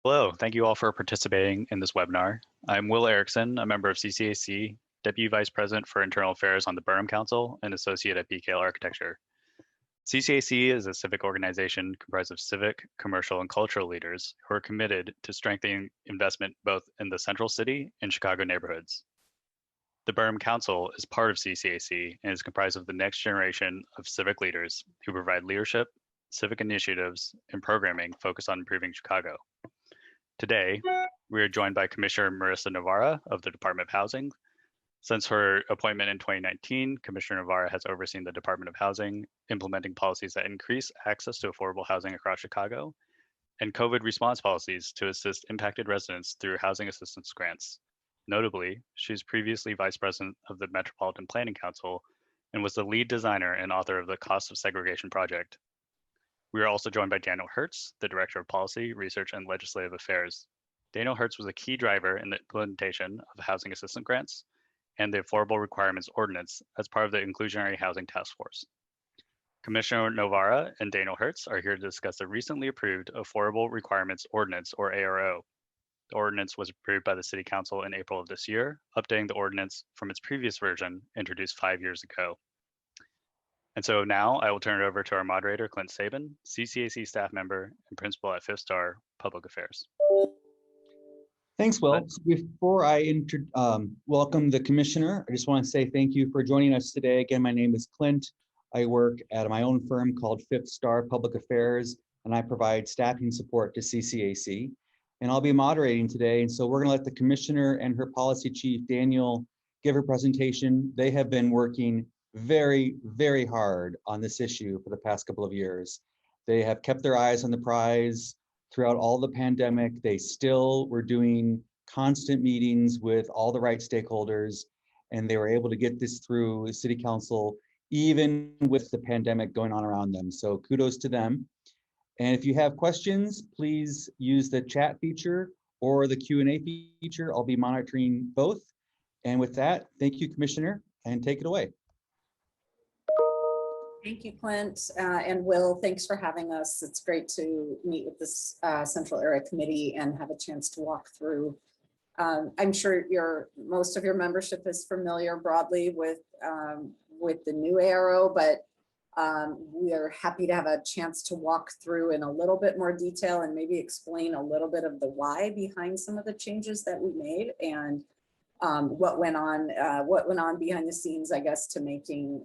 Hello, thank you all for participating in this webinar. I'm Will Erickson, a member of CCAC, Deputy Vice President for Internal Affairs on the Burham Council, and Associate at BKL Architecture. CCAC is a civic organization comprised of civic, commercial, and cultural leaders who are committed to strengthening investment both in the central city and Chicago neighborhoods. The Burham Council is part of CCAC and is comprised of the next generation of civic leaders who provide leadership, civic initiatives, and programming focused on improving Chicago. Today, we are joined by Commissioner Marisa Novara of the Department of Housing. Since her appointment in 2019, Commissioner Novara has overseen the Department of Housing, implementing policies that increase access to affordable housing across Chicago, and COVID response policies to assist impacted residents through housing assistance grants. Notably, she's previously Vice President of the Metropolitan Planning Council and was the lead designer and author of the Cost of Segregation Project. We are also joined by Daniel Hertz, the Director of Policy, Research, and Legislative Affairs. Daniel Hertz was a key driver in the implementation of housing assistance grants and the Affordable Requirements Ordinance as part of the Inclusionary Housing Task Force. Commissioner Novara and Daniel Hertz are here to discuss the recently approved Affordable Requirements Ordinance, or ARO. The ordinance was approved by the City Council in April of this year, updating the ordinance from its previous version introduced 5 years ago. And so now I will turn it over to our moderator, Clint Sabin, CCAC staff member and principal at Fifth Star Public Affairs. Thanks, Will. So before I welcome the commissioner, I just want to say thank you for joining us today. Again, my name is Clint. I work at my own firm called Fifth Star Public Affairs, and I provide staffing support to CCAC. And I'll be moderating today. And so we're going to let the commissioner and her policy chief, Daniel, give her presentation. They have been working very, very hard on this issue for the past couple of years. They have kept their eyes on the prize throughout all the pandemic. They still were doing constant meetings with all the right stakeholders, and they were able to get this through the city council, even with the pandemic going on around them. So kudos to them. And if you have questions, please use the chat feature or the Q&A feature. I'll be monitoring both. And with that, thank you, Commissioner, and take it away. Thank you, Clint, and Will, thanks for having us. It's great to meet with this Central Area Committee and have a chance to walk through. I'm sure most of your membership is familiar broadly with the new ARO, but we are happy to have a chance to walk through in a little bit more detail and maybe explain a little bit of the why behind some of the changes that we made and what went on behind the scenes, I guess, to making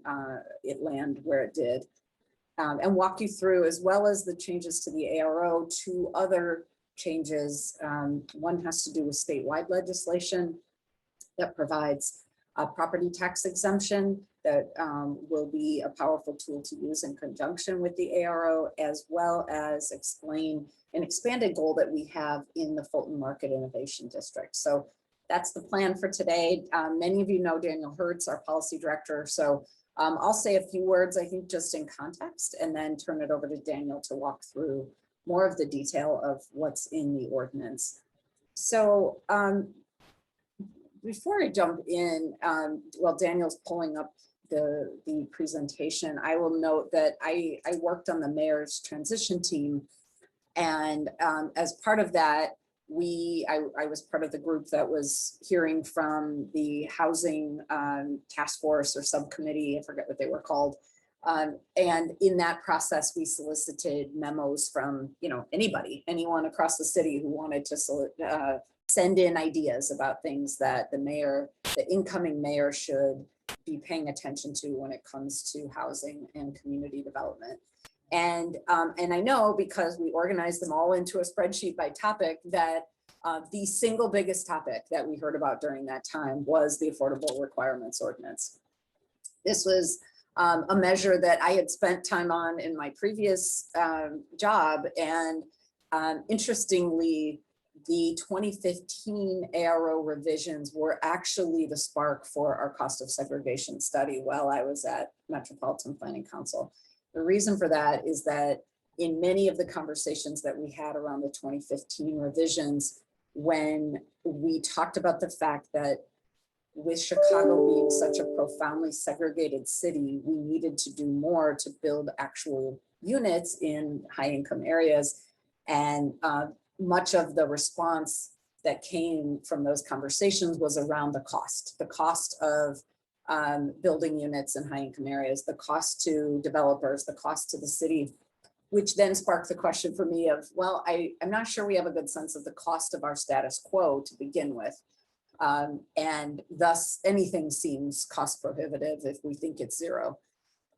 it land where it did, and walk you through, as well as the changes to the ARO, two other changes. One has to do with statewide legislation that provides a property tax exemption that will be a powerful tool to use in conjunction with the ARO, as well as explain an expanded goal that we have in the Fulton Market Innovation District. So that's the plan for today. Many of you know Daniel Hertz, our policy director. So I'll say a few words, I think, just in context, and then turn it over to Daniel to walk through more of the detail of what's in the ordinance. So before I jump in, while Daniel's pulling up the presentation, I will note that I worked on the mayor's transition team. And as part of that, I was part of the group that was hearing from the housing task force or subcommittee, I forget what they were called. And in that process, we solicited memos from anyone across the city who wanted to send in ideas about things that the incoming mayor should be paying attention to when it comes to housing and community development. And I know, because we organized them all into a spreadsheet by topic, that the single biggest topic that we heard about during that time was the Affordable Requirements Ordinance. This was a measure that I had spent time on in my previous job. And interestingly, the 2015 ARO revisions were actually the spark for our cost of segregation study while I was at Metropolitan Planning Council. The reason for that is that in many of the conversations that we had around the 2015 revisions, when we talked about the fact that with Chicago being such a profoundly segregated city, we needed to do more to build actual units in high income areas. And much of the response that came from those conversations was around the cost of building units in high income areas, the cost to developers, the cost to the city, which then sparked the question for me of, well, I'm not sure we have a good sense of the cost of our status quo to begin with. And thus anything seems cost prohibitive if we think it's zero.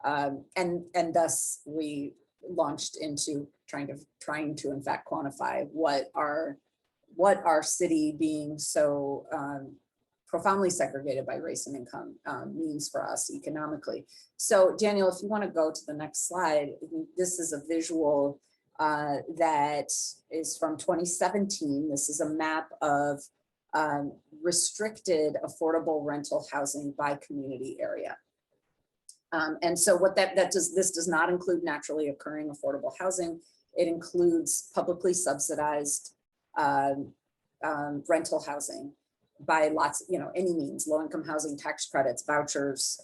And thus we launched into trying to in fact quantify what our city being so profoundly segregated by race and income means for us economically. So Daniel, if you want to go to the next slide, this is a visual that is from 2017. This is a map of restricted affordable rental housing by community area. And so what this does not include naturally occurring affordable housing. It includes publicly subsidized rental housing by lots, any means, low income housing, tax credits, vouchers,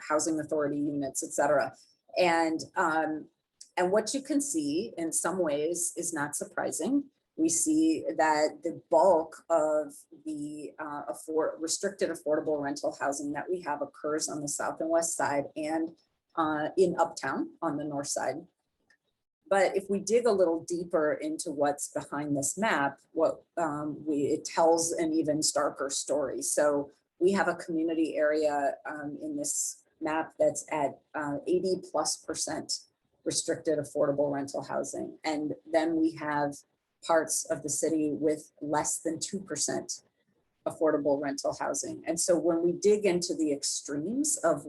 housing authority units, et cetera. And what you can see in some ways is not surprising. We see that the bulk of the restricted affordable rental housing that we have occurs on the south and west side and in Uptown on the north side. But if we dig a little deeper into what's behind this map, it tells an even starker story. So we have a community area in this map that's at 80+% restricted affordable rental housing. And then we have parts of the city with less than 2% affordable rental housing. And so when we dig into the extremes of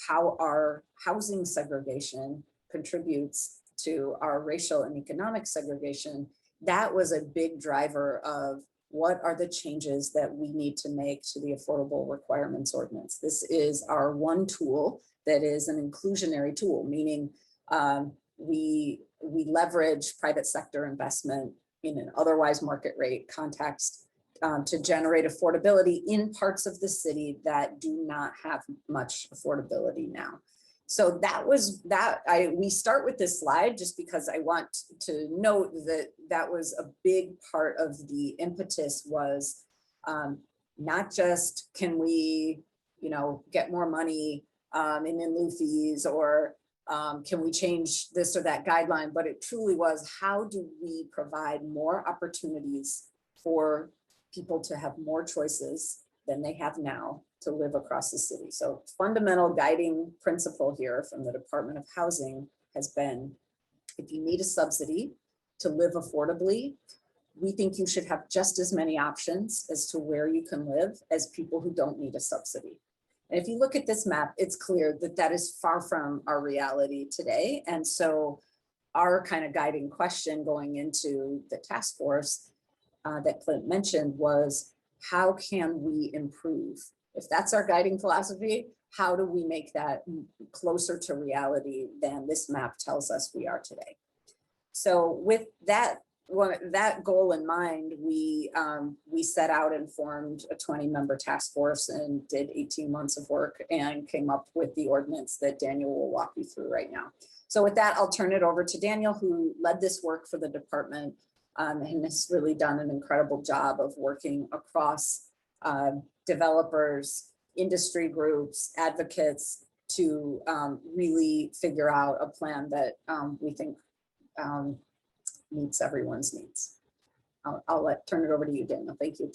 how our housing segregation contributes to our racial and economic segregation, that was a big driver of what are the changes that we need to make to the Affordable Requirements Ordinance. This is our one tool that is an inclusionary tool, meaning we leverage private sector investment in an otherwise market rate context to generate affordability in parts of the city that do not have much affordability now. So we start with this slide just because I want to note that was a big part of the impetus was not just can we, get more money in lieu fees or can we change this or that guideline, but it truly was how do we provide more opportunities for people to have more choices than they have now to live across the city. So fundamental guiding principle here from the Department of Housing has been, if you need a subsidy to live affordably, we think you should have just as many options as to where you can live as people who don't need a subsidy. And if you look at this map, it's clear that that is far from our reality today. And so our kind of guiding question going into the task force that Clint mentioned was, how can we improve? If that's our guiding philosophy, how do we make that closer to reality than this map tells us we are today? So with that goal in mind, we set out and formed a 20-member task force and did 18 months of work and came up with the ordinance that Daniel will walk you through right now. So with that, I'll turn it over to Daniel, who led this work for the department and has really done an incredible job of working across developers, industry groups, advocates to really figure out a plan that we think meets everyone's needs. I'll turn it over to you, Daniel. Thank you.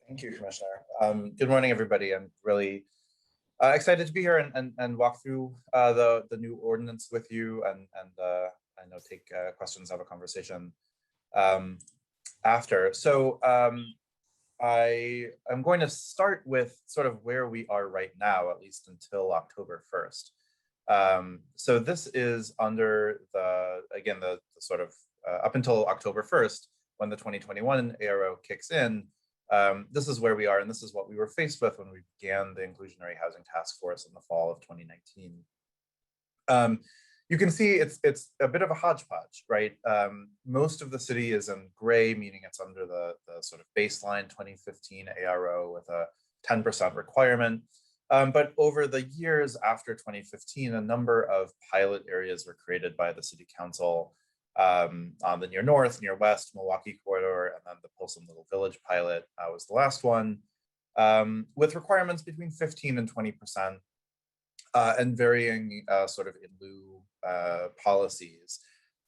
Thank you, Commissioner. Good morning, everybody. I'm really excited to be here and walk through the new ordinance with you and I know take questions, have a conversation after. So I am going to start with sort of where we are right now, at least until October 1st. So this is under the sort of up until October 1st, when the 2021 ARO kicks in. This is where we are, and this is what we were faced with when we began the Inclusionary Housing Task Force in the fall of 2019. You can see it's a bit of a hodgepodge, right? Most of the city is in gray, meaning it's under the sort of baseline 2015 ARO with a 10% requirement. But over the years after 2015, a number of pilot areas were created by the city council on the near north, near west, Milwaukee corridor, and then the Fulton Little Village pilot was the last one, with requirements between 15 and 20%, and varying sort of in lieu policies.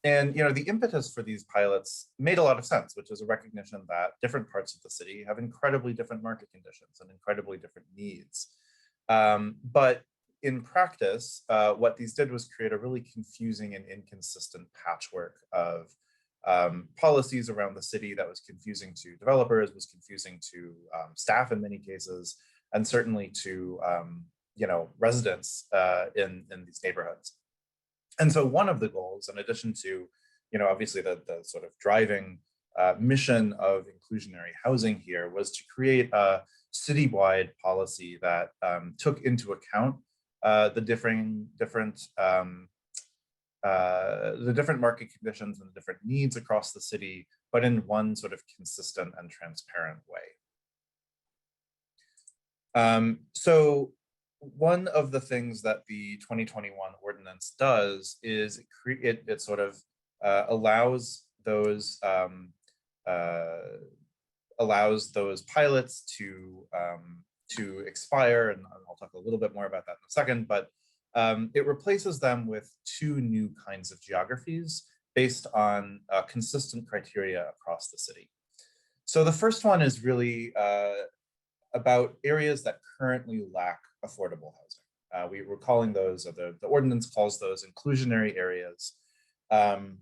And the impetus for these pilots made a lot of sense, which is a recognition that different parts of the city have incredibly different market conditions and incredibly different needs. But in practice, what these did was create a really confusing and inconsistent patchwork of policies around the city that was confusing to developers, was confusing to staff in many cases, and certainly to residents in these neighborhoods. And so one of the goals, in addition to obviously the sort of driving mission of inclusionary housing here, was to create a citywide policy that took into account the different market conditions and the different needs across the city, but in one sort of consistent and transparent way. So one of the things that the 2021 ordinance does is it sort of allows those pilots to expire, and I'll talk a little bit more about that in a second, but it replaces them with two new kinds of geographies based on consistent criteria across the city. So the first one is really about areas that currently lack affordable housing. We're calling those, or the ordinance calls those, inclusionary areas. And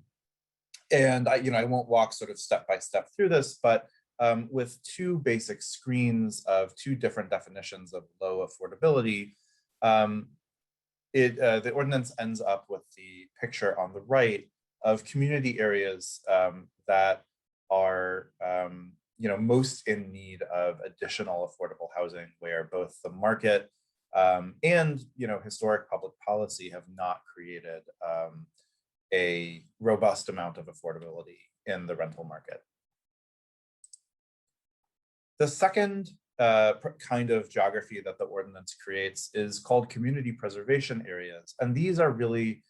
I won't walk sort of step by step through this, but with two basic screens of two different definitions of low affordability, the ordinance ends up with the picture on the right of community areas that are most in need of additional affordable housing, where both the market and historic public policy have not created a robust amount of affordability in the rental market. The second kind of geography that the ordinance creates is called community preservation areas. And these are really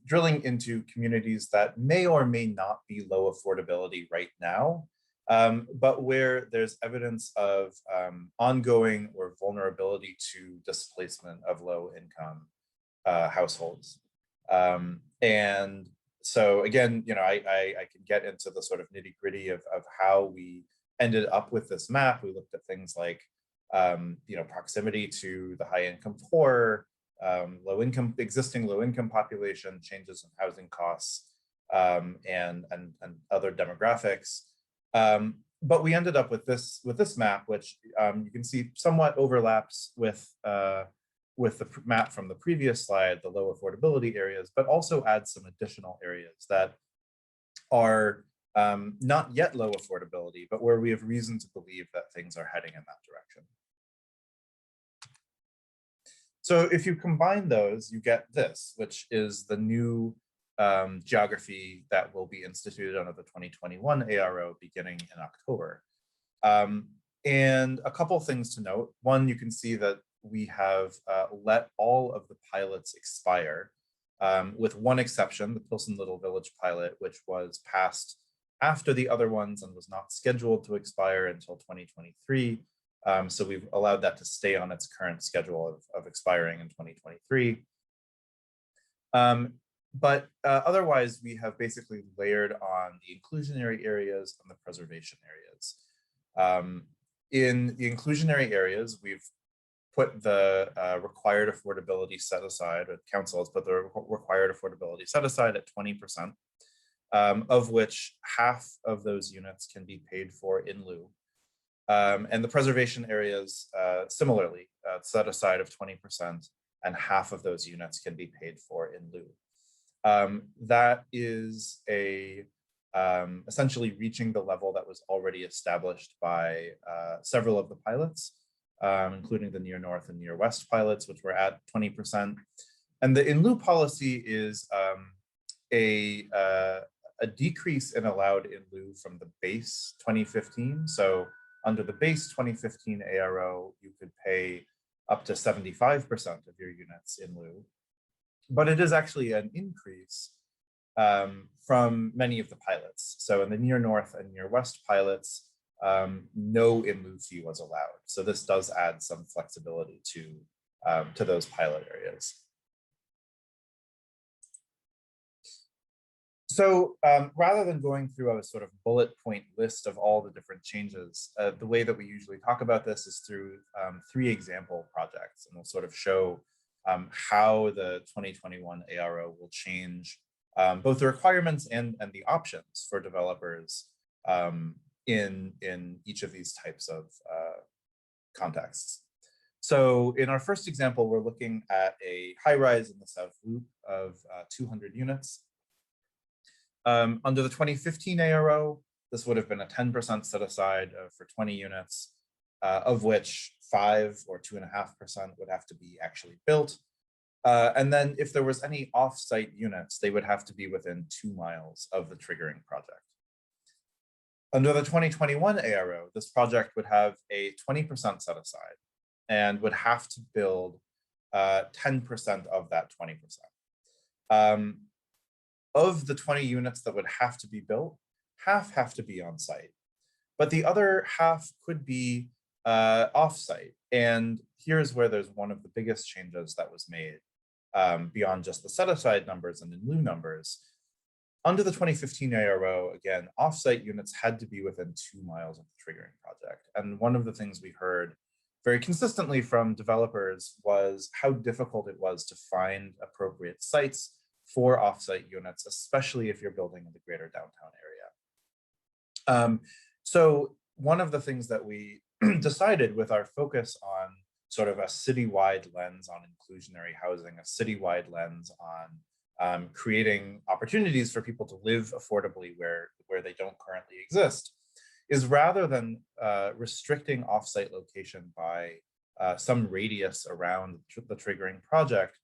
drilling into communities that may or may not be low affordability right now, but where there's evidence of ongoing or vulnerability to displacement of low income households. And so again, I can get into the sort of nitty gritty of how we ended up with this map. We looked at things like, proximity to the high income poor, existing low income population, changes in housing costs, and other demographics. But we ended up with this map, which you can see somewhat overlaps with the map from the previous slide, the low affordability areas, but also adds some additional areas that are not yet low affordability, but where we have reason to believe that things are heading in that direction. So if you combine those, you get this, which is the new geography that will be instituted under the 2021 ARO beginning in October. And a couple things to note. One, you can see that we have let all of the pilots expire, with one exception, the Fulton Little Village pilot, which was passed after the other ones and was not scheduled to expire until 2023. So we've allowed that to stay on its current schedule of expiring in 2023. But otherwise, we have basically layered on the inclusionary areas and the preservation areas. In the inclusionary areas, we've put the required affordability set aside, or council has put the required affordability set aside at 20%, of which half of those units can be paid for in lieu. And the preservation areas, similarly, set aside of 20%, and half of those units can be paid for in lieu. That is essentially reaching the level that was already established by several of the pilots, including the near north and near west pilots, which were at 20%. And the in lieu policy is a decrease in allowed in lieu from the base 2015. So under the base 2015 ARO, you could pay up to 75% of your units in lieu. But it is actually an increase from many of the pilots. So in the near north and near west pilots, no in lieu fee was allowed. So this does add some flexibility to those pilot areas. So rather than going through a sort of bullet point list of all the different changes, the way that we usually talk about this is through 3 example projects, and we'll sort of show how the 2021 ARO will change both the requirements and the options for developers in each of these types of contexts. So in our first example, we're looking at a high-rise in the South Loop of 200 units. Under the 2015 ARO, this would have been a 10% set aside for 20 units, of which 5 or 2.5% would have to be actually built. And then if there was any off-site units, they would have to be within 2 miles of the triggering project. Under the 2021 ARO, this project would have a 20% set aside and would have to build 10% of that 20%. Of the 20 units that would have to be built, half have to be on site, but the other half could be off-site. And here's where there's one of the biggest changes that was made beyond just the set-aside numbers and in lieu numbers. Under the 2015 ARO, again, off-site units had to be within 2 miles of the triggering project. And one of the things we heard very consistently from developers was how difficult it was to find appropriate sites for offsite units, especially if you're building in the greater downtown area. So one of the things that we decided with our focus on sort of a citywide lens on inclusionary housing, a citywide lens on creating opportunities for people to live affordably where they don't currently exist, is rather than restricting offsite location by some radius around the triggering project,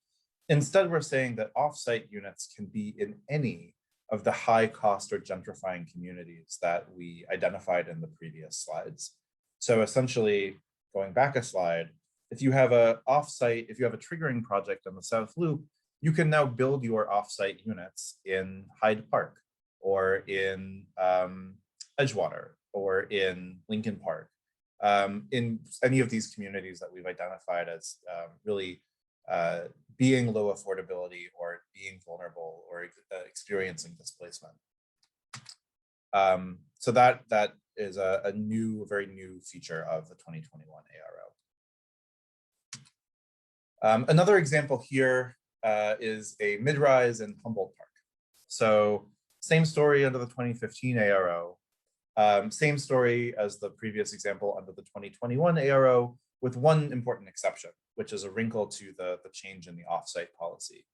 instead, we're saying that offsite units can be in any of the high cost or gentrifying communities that we identified in the previous slides. So essentially, going back a slide, if you have a triggering project on the South Loop, you can now build your offsite units in Hyde Park or in Edgewater or in Lincoln Park, in any of these communities that we've identified as really being low affordability or being vulnerable or experiencing displacement. So that is a very new feature of the 2021 ARO. Another example here is a Midrise in Humboldt Park. So same story under the 2015 ARO, same story as the previous example under the 2021 ARO, with one important exception, which is a wrinkle to the change in the offsite policy.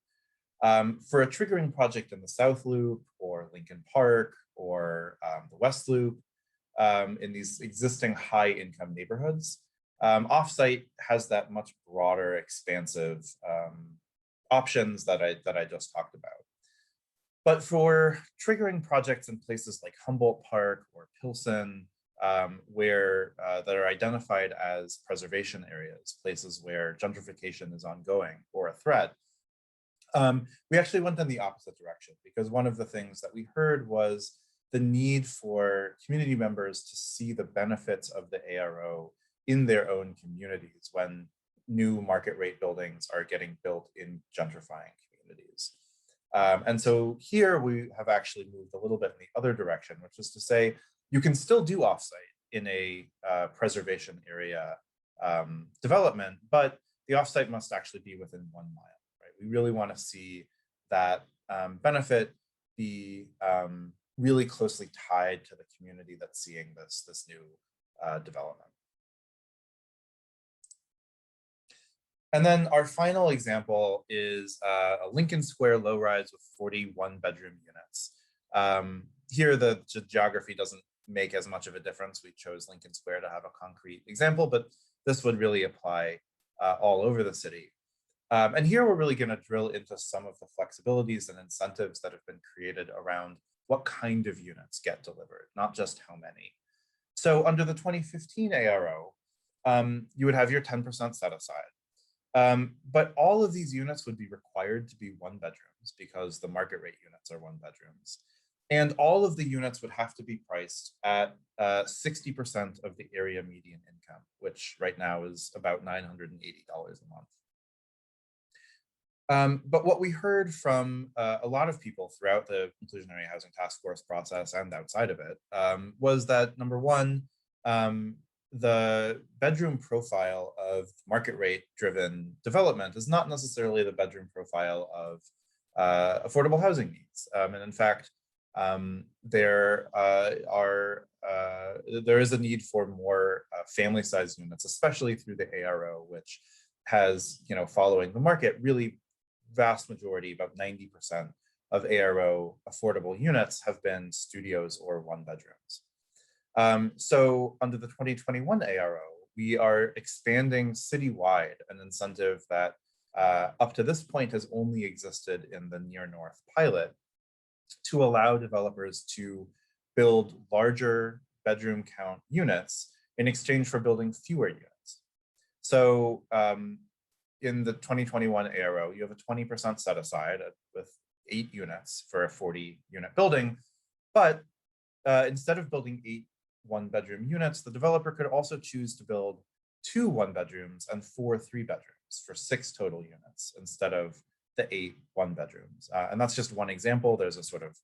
For a triggering project in the South Loop or Lincoln Park or the West Loop, in these existing high income neighborhoods, offsite has that much broader, expansive options that I just talked about. But for triggering projects in places like Humboldt Park or Pilsen, that are identified as preservation areas, places where gentrification is ongoing or a threat, we actually went in the opposite direction, because one of the things that we heard was the need for community members to see the benefits of the ARO in their own communities when new market rate buildings are getting built in gentrifying communities. And so here we have actually moved a little bit in the other direction, which is to say, you can still do offsite in a preservation area development, but the offsite must actually be within 1 mile, right? We really want to see that benefit be really closely tied to the community that's seeing this new development. And then our final example is a Lincoln Square low-rise with 41 bedroom units. Here, the geography doesn't make as much of a difference. We chose Lincoln Square to have a concrete example, but this would really apply all over the city. And here we're really going to drill into some of the flexibilities and incentives that have been created around what kind of units get delivered, not just how many. So under the 2015 ARO, you would have your 10% set aside. But all of these units would be required to be 1 bedrooms because the market rate units are 1 bedrooms. And all of the units would have to be priced at 60% of the area median income, which right now is about $980 a month. But what we heard from a lot of people throughout the Inclusionary Housing Task Force process and outside of it was that, number one, the bedroom profile of market rate driven development is not necessarily the bedroom profile of affordable housing needs. And in fact, there is a need for more family size units, especially through the ARO, which has, following the market, really vast majority, about 90% of ARO affordable units have been studios or 1 bedrooms. So under the 2021 ARO, we are expanding citywide an incentive that up to this point has only existed in the Near North pilot to allow developers to build larger bedroom count units in exchange for building fewer units. So in the 2021 ARO, you have a 20% set aside with 8 units for a 40-unit building, but instead of building 8 1-bedroom units, the developer could also choose to build 2 1-bedrooms and 4 3-bedrooms for 6 total units instead of the 8 1-bedrooms. And that's just one example. There's a sort of,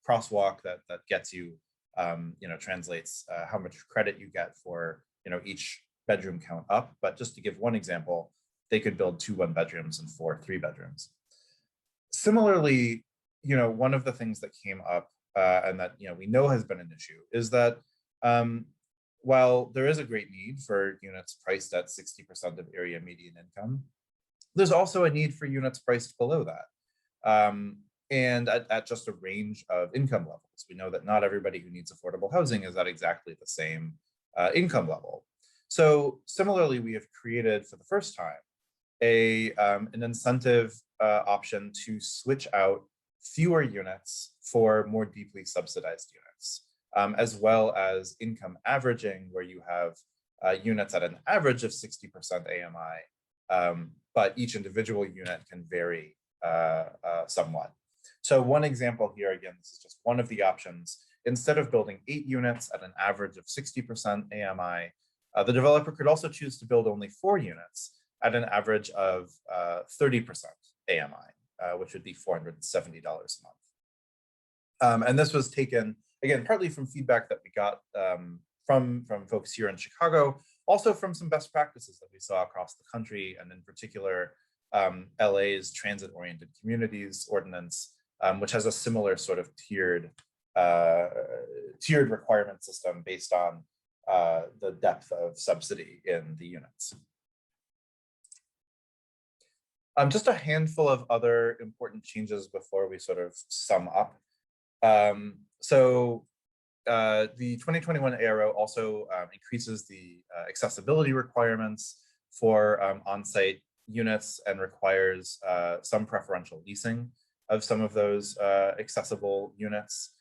crosswalk that gets you, translates how much credit you get for, each bedroom count up. But just to give one example, they could build 2 1-bedrooms and 4 3-bedrooms. Similarly, one of the things that came up and that we know has been an issue is that while there is a great need for units priced at 60% of area median income, there's also a need for units priced below that, and at just a range of income levels. We know that not everybody who needs affordable housing is at exactly the same income level. So similarly, we have created for the first time an incentive option to switch out fewer units for more deeply subsidized units, as well as income averaging, where you have units at an average of 60% AMI, but each individual unit can vary somewhat. So one example here, again, this is just one of the options. Instead of building 8 units at an average of 60% AMI, the developer could also choose to build only 4 units at an average of 30% AMI, which would be $470 a month. And this was taken, again, partly from feedback that we got from folks here in Chicago, also from some best practices that we saw across the country, and in particular, LA's transit-oriented communities ordinance, which has a similar sort of tiered requirement system based on the depth of subsidy in the units. Just a handful of other important changes before we sort of sum up. The 2021 ARO also increases the accessibility requirements for on-site units and requires some preferential leasing of some of those accessible units.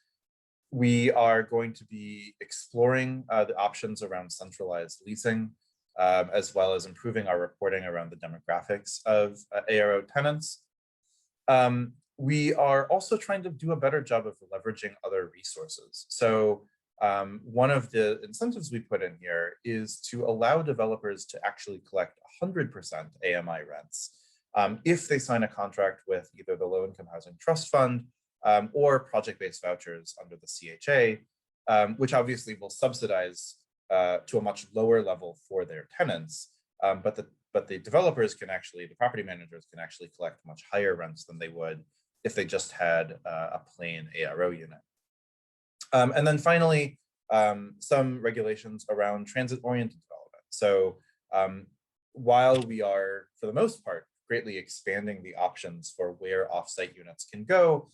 We are going to be exploring the options around centralized leasing, as well as improving our reporting around the demographics of ARO tenants. We are also trying to do a better job of leveraging other resources. So one of the incentives we put in here is to allow developers to actually collect 100% AMI rents if they sign a contract with either the Low Income Housing Trust Fund or project-based vouchers under the CHA, which obviously will subsidize to a much lower level for their tenants, but the developers can actually, the property managers can actually collect much higher rents than they would if they just had a plain ARO unit. And then finally, some regulations around transit-oriented development. So while we are, for the most part, greatly expanding the options for where offsite units can go,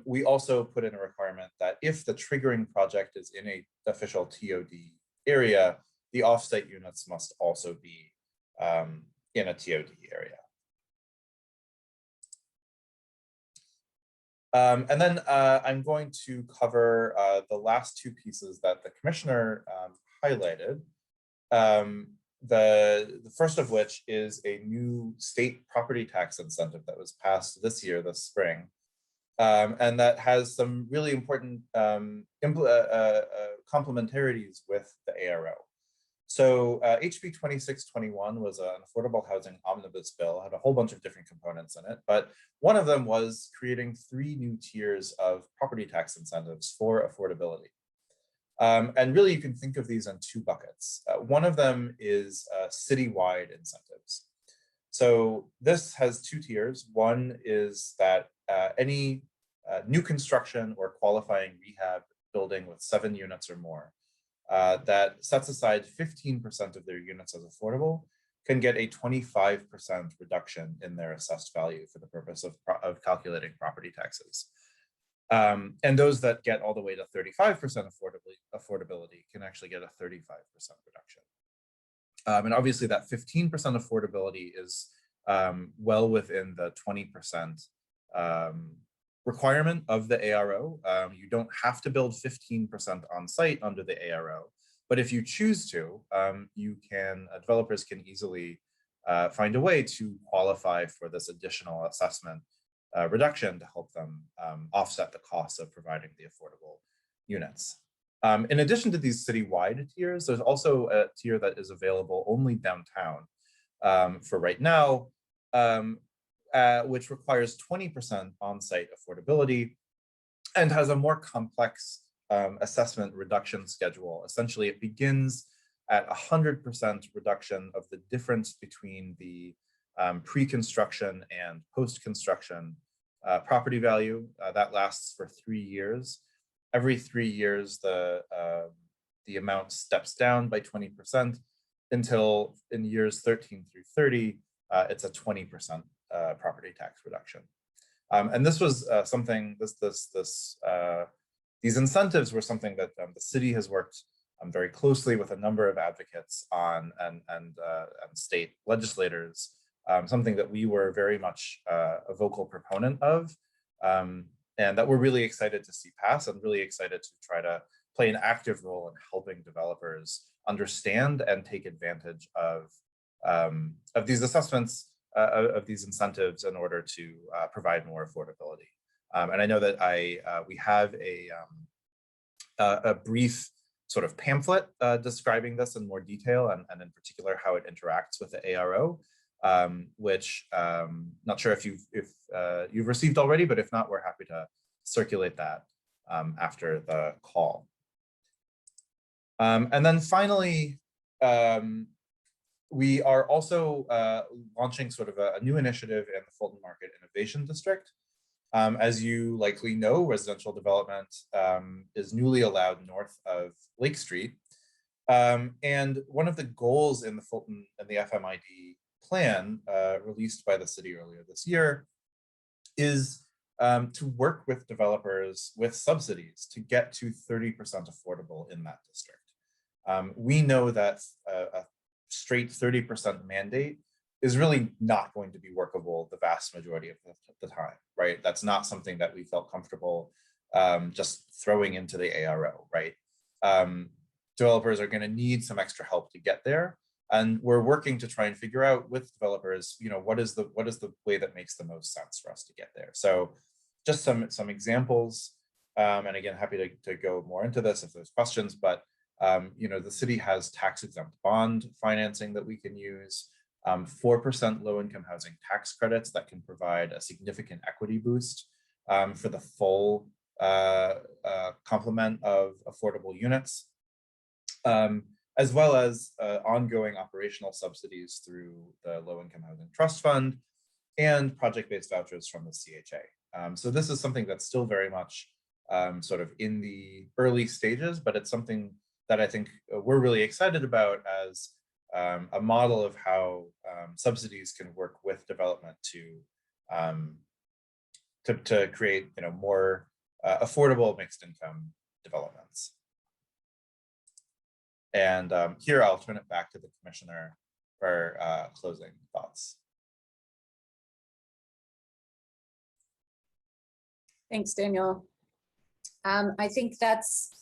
we also put in a requirement that if the triggering project is in a official TOD area, the offsite units must also be in a TOD area. And then I'm going to cover the last 2 pieces that the commissioner highlighted. the first of which is a new state property tax incentive that was passed this spring. And that has some really important complementarities with the ARO. So HB 2621 was an affordable housing omnibus bill, had a whole bunch of different components in it, but one of them was creating 3 new tiers of property tax incentives for affordability. And really you can think of these in 2 buckets. One of them is citywide incentives. So this has 2 tiers. One is that any new construction or qualifying rehab building with 7 units or more that sets aside 15% of their units as affordable can get a 25% reduction in their assessed value for the purpose of calculating property taxes. And those that get all the way to 35% affordability can actually get a 35% reduction. And obviously that 15% affordability is well within the 20% requirement of the ARO. You don't have to build 15% on site under the ARO, but if you choose to, developers can easily find a way to qualify for this additional assessment reduction to help them offset the cost of providing the affordable units. In addition to these citywide tiers, there's also a tier that is available only downtown for right now, which requires 20% on-site affordability and has a more complex assessment reduction schedule. Essentially, it begins at 100% reduction of the difference between the pre-construction and post-construction property value. That lasts for 3 years. Every 3 years, the amount steps down by 20% until in years 13 through 30, it's a 20% property tax reduction. And this was something, these incentives were something that the city has worked very closely with a number of advocates on and state legislators, something that we were very much a vocal proponent of, and that we're really excited to see pass and really excited to try to play an active role in helping developers understand and take advantage of these assessments, of these incentives in order to provide more affordability. And I know that we have a brief sort of pamphlet describing this in more detail and in particular how it interacts with the ARO, which not sure if you've received already, but if not, we're happy to circulate that after the call. And then finally, we are also launching sort of a new initiative in the Fulton Market Innovation District. As you likely know, residential development is newly allowed north of Lake Street. And one of the goals in the Fulton and the FMID plan released by the city earlier this year is to work with developers with subsidies to get to 30% affordable in that district. We know that a straight 30% mandate is really not going to be workable the vast majority of the time, right? That's not something that we felt comfortable just throwing into the ARO, right? Developers are going to need some extra help to get there. And we're working to try and figure out with developers, what is the way that makes the most sense for us to get there. So just some examples, and again, happy to go more into this if there's questions, but the city has tax exempt bond financing that we can use, 4% low-income housing tax credits that can provide a significant equity boost for the full complement of affordable units, as well as ongoing operational subsidies through the Low-Income Housing Trust Fund and project-based vouchers from the CHA. So this is something that's still very much sort of in the early stages, but it's something that I think we're really excited about as a model of how subsidies can work with development to create more affordable mixed income developments. And here I'll turn it back to the commissioner for closing thoughts. Thanks, Daniel. I think that's,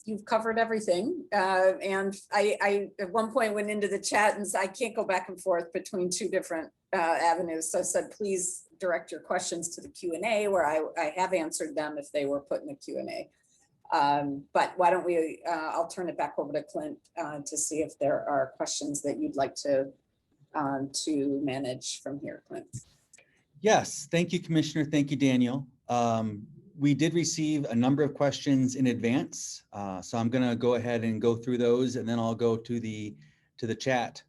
you've covered everything. And I at one point went into the chat and said, I can't go back and forth between two different avenues. So I said, please direct your questions to the Q&A, where I have answered them if they were put in the Q&A. But why don't we, I'll turn it back over to Clint to see if there are questions that you'd like to manage from here, Clint. Yes, thank you, Commissioner. Thank you, Daniel. We did receive a number of questions in advance, so I'm going to go ahead and go through those, and then I'll go to the chat.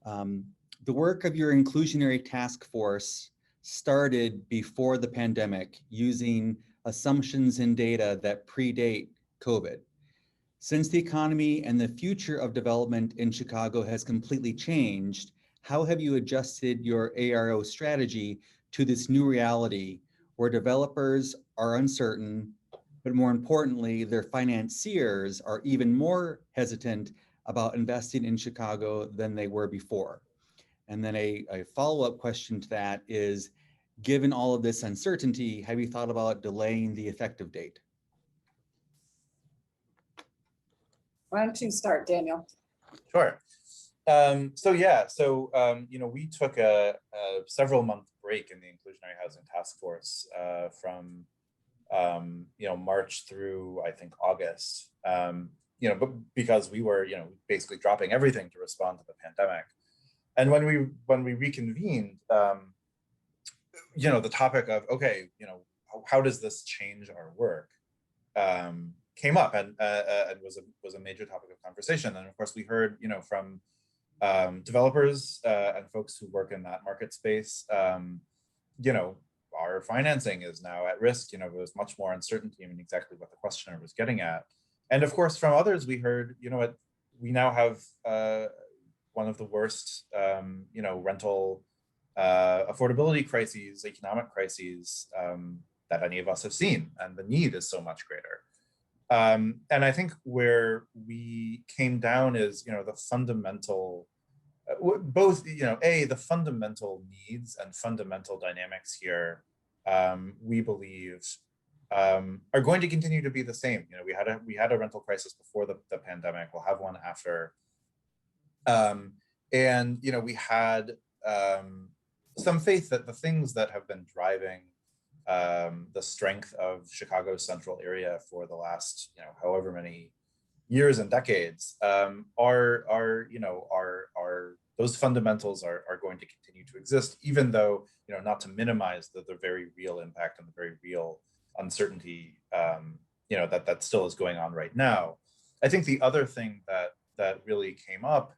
The work of your inclusionary task force started before the pandemic using assumptions and data that predate COVID. Since the economy and the future of development in Chicago has completely changed, how have you adjusted your ARO strategy to this new reality where developers are uncertain, but more importantly, their financiers are even more hesitant about investing in Chicago than they were before? And then a follow-up question to that is, given all of this uncertainty, have you thought about delaying the effective date? Why don't you start, Daniel? Sure. You know, we took a several-month break in the Inclusionary Housing Task Force from you know, March through, I think, August. You know, but because we were, you know, basically dropping everything to respond to the pandemic. And when we reconvened, you know, the topic of, okay, you know, how does this change our work, came up and was a major topic of conversation. And of course, we heard, you know, from developers and folks who work in that market space, you know, our financing is now at risk. You know, there was much more uncertainty. I mean, exactly what the questioner was getting at. And of course, from others, we heard, you know what, we now have one of the worst, you know, rental affordability crises, economic crises that any of us have seen, and the need is so much greater. And I think where we came down is, you know, the fundamental, both, you know, the fundamental needs and fundamental dynamics here, we believe are going to continue to be the same. You know, we had a rental crisis before the pandemic. We'll have one after. And, you know, we had some faith that the things that have been driving the strength of Chicago's central area for the last, you know, however many years and decades are those fundamentals are going to continue to exist, even though, you know, not to minimize the very real impact and the very real uncertainty, you know, that still is going on right now. I think the other thing that really came up,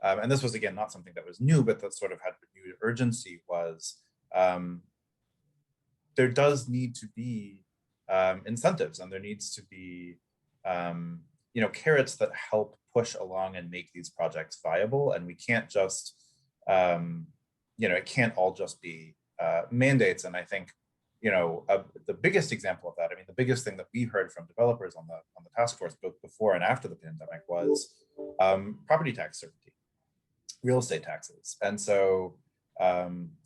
and this was, again, not something that was new, but that sort of had renewed urgency, was there does need to be incentives, and there needs to be, you know, carrots that help push along and make these projects viable. And we can't just, you know, it can't all just be mandates. And I think, you know, the biggest example of that, I mean, the biggest thing that we heard from developers on the task force, both before and after the pandemic, was property tax certainty, real estate taxes. And so,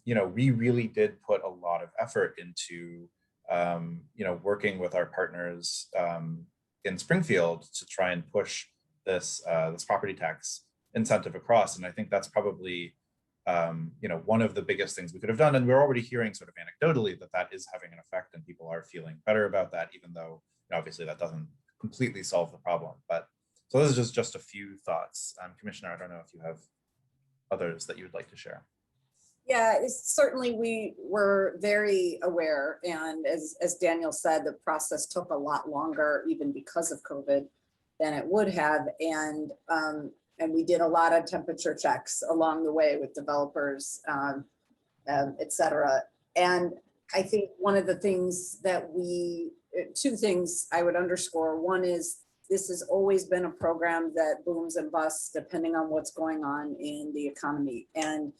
you know, we really did put a lot of effort into, you know, working with our partners in Springfield to try and push this property tax incentive across. And I think that's probably, you know, one of the biggest things we could have done. And we're already hearing sort of anecdotally that is having an effect, and people are feeling better about that, even though, you know, obviously that doesn't completely solve the problem. But so this is just a few thoughts. Commissioner, I don't know if you have others that you would like to share. Yeah, certainly we were very aware, and as Daniel said, the process took a lot longer, even because of COVID, than it would have, and we did a lot of temperature checks along the way with developers, et cetera. And I think one of the things that two things I would underscore. One is, this has always been a program that booms and busts depending on what's going on in the economy. And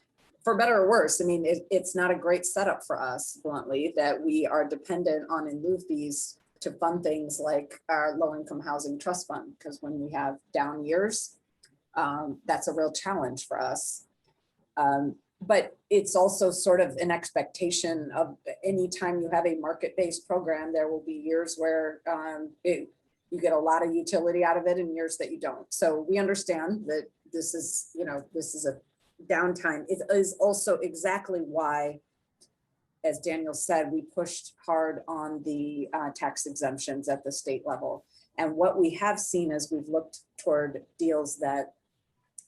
for better or worse, I mean, it's not a great setup for us, bluntly, that we are dependent on in lieu fees to fund things like our low-income housing trust fund, because when we have down years, that's a real challenge for us. But it's also sort of an expectation of anytime you have a market-based program, there will be years where you get a lot of utility out of it and years that you don't. So we understand that this is, this is a downtime. It is also exactly why, as Daniel said, we pushed hard on the tax exemptions at the state level. And what we have seen as we've looked toward deals that,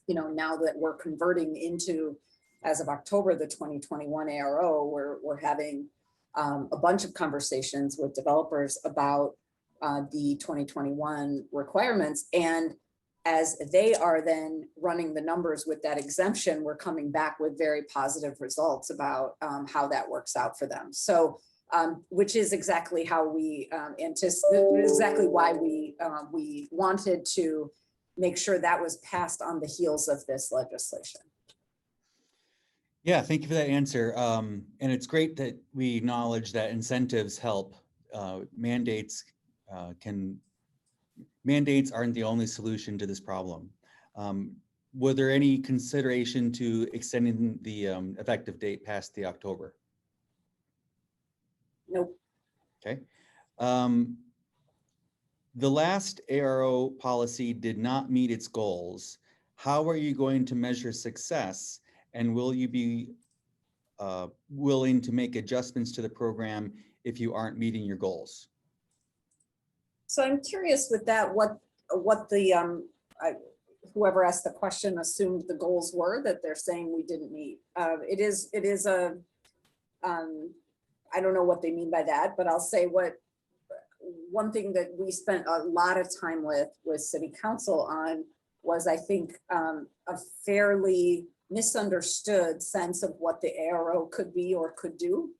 now that we're converting into, as of October, the 2021 ARO, we're having a bunch of conversations with developers about the 2021 requirements. And as they are then running the numbers with that exemption, we're coming back with very positive results about how that works out for them. So, which is exactly how we anticipate, exactly why we wanted to make sure that was passed on the heels of this legislation. Yeah, thank you for that answer. And it's great that we acknowledge that incentives help. Mandates aren't the only solution to this problem. Were there any consideration to extending the effective date past the October? Nope. Okay. The last ARO policy did not meet its goals. How are you going to measure success? And will you be willing to make adjustments to the program if you aren't meeting your goals? So I'm curious with that, what the whoever asked the question assumed the goals were that they're saying we didn't meet. It is a I don't know what they mean by that, but I'll say one thing that we spent a lot of time with City Council on was, I think, a fairly misunderstood sense of what the ARO could be or could do.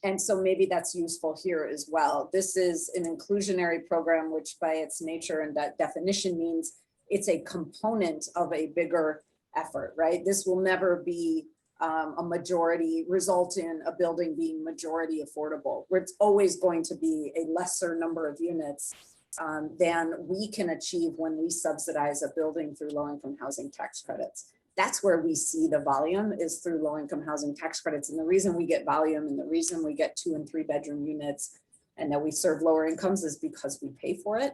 And so maybe that's useful here as well. This is an inclusionary program, which by its nature and that definition means it's a component of a bigger effort, right? This will never be a majority, result in a building being majority affordable, where it's always going to be a lesser number of units than we can achieve when we subsidize a building through low-income housing tax credits. That's where we see the volume, is through low-income housing tax credits. And the reason we get volume and the reason we get 2- and 3-bedroom units and that we serve lower incomes is because we pay for it.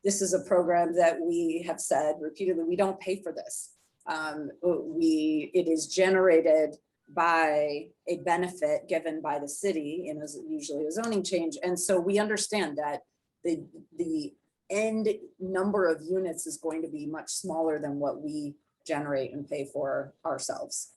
This is a program that we have said repeatedly, we don't pay for this. It is generated by a benefit given by the city, and is usually a zoning change. And so we understand that the end number of units is going to be much smaller than what we generate and pay for ourselves.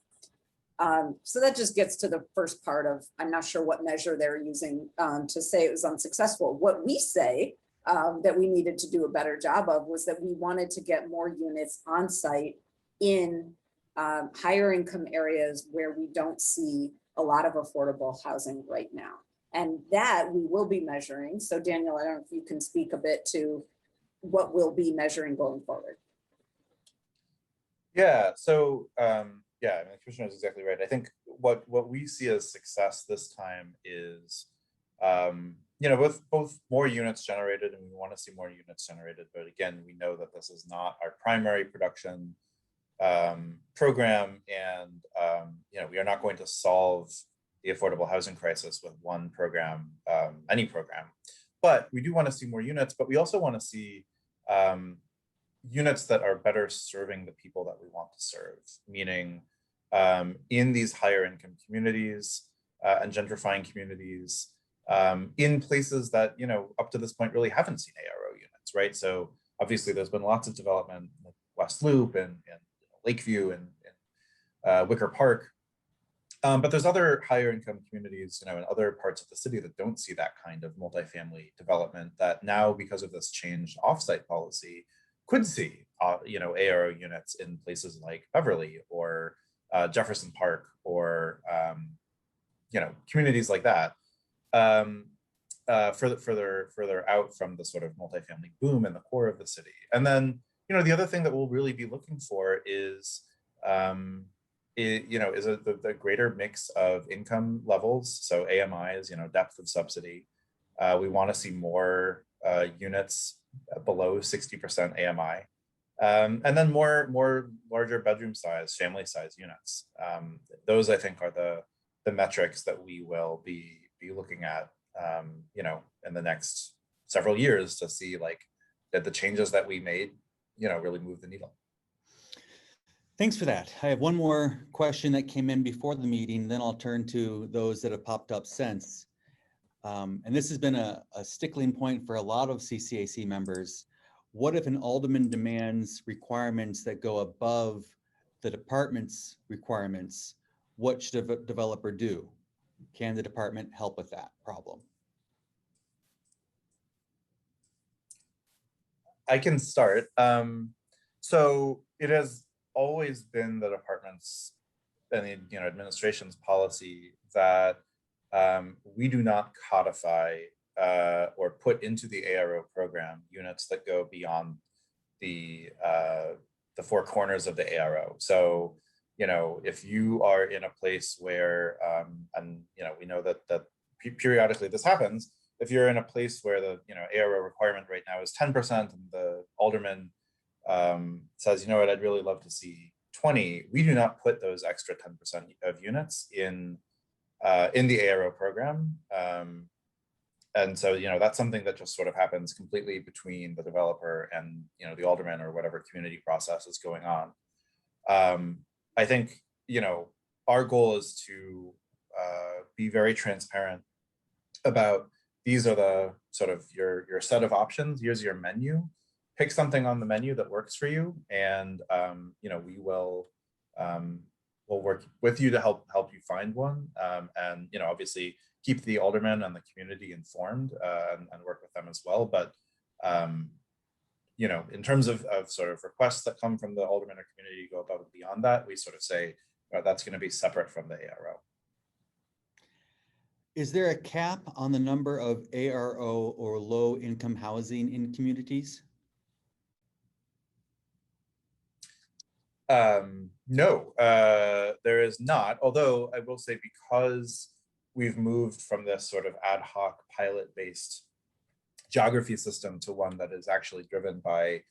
So that just gets to the first part of, I'm not sure what measure they're using to say it was unsuccessful. What we say that we needed to do a better job of was that we wanted to get more units on site in higher income areas where we don't see a lot of affordable housing right now. And that we will be measuring. So Daniel, I don't know if you can speak a bit to what we'll be measuring going forward. Yeah, so yeah, I mean, Commissioner is exactly right. I think what we see as success this time is, both more units generated, and we want to see more units generated. But again, we know that this is not our primary production program, and we are not going to solve the affordable housing crisis with one program, any program. But we do want to see more units, but we also want to see units that are better serving the people that we want to serve, meaning in these higher income communities and gentrifying communities, in places that, up to this point really haven't seen ARO units, right? So obviously there's been lots of development like West Loop and Lakeview and Wicker Park. But there's other higher income communities, in other parts of the city that don't see that kind of multifamily development that now, because of this changed offsite policy, could see, ARO units in places like Beverly or Jefferson Park or, communities like that, further out from the sort of multifamily boom in the core of the city. And then, the other thing that we'll really be looking for is, the greater mix of income levels. So AMIs, depth of subsidy. We want to see more units below 60% AMI. And then more larger bedroom size, family size units. Those, I think, are the metrics that we will be looking at, in the next several years to see like that the changes that we made, really move the needle. Thanks for that. I have one more question that came in before the meeting, then I'll turn to those that have popped up since. And this has been a stickling point for a lot of CCAC members. What if an alderman demands requirements that go above the department's requirements? What should a developer do? Can the department help with that problem? I can start. So it has always been the department's and the administration's policy that we do not codify or put into the ARO program units that go beyond the four corners of the ARO. So, if you are in a place where, and we know that periodically this happens, if you're in a place where the ARO requirement right now is 10% and the alderman says, what, I'd really love to see 20, we do not put those extra 10% of units in the ARO program. And so, that's something that just sort of happens completely between the developer and, the alderman or whatever community process is going on. I think, our goal is to be very transparent about these are the sort of your set of options. Here's your menu. Pick something on the menu that works for you, and we will we'll work with you to help you find one, and obviously keep the alderman and the community informed and work with them as well. But in terms of sort of requests that come from the alderman or community go above and beyond that, we sort of say that's going to be separate from the ARO. Is there a cap on the number of ARO or low income housing in communities? No, there is not. Although I will say, because we've moved from this sort of ad hoc pilot-based geography system to one that is actually driven by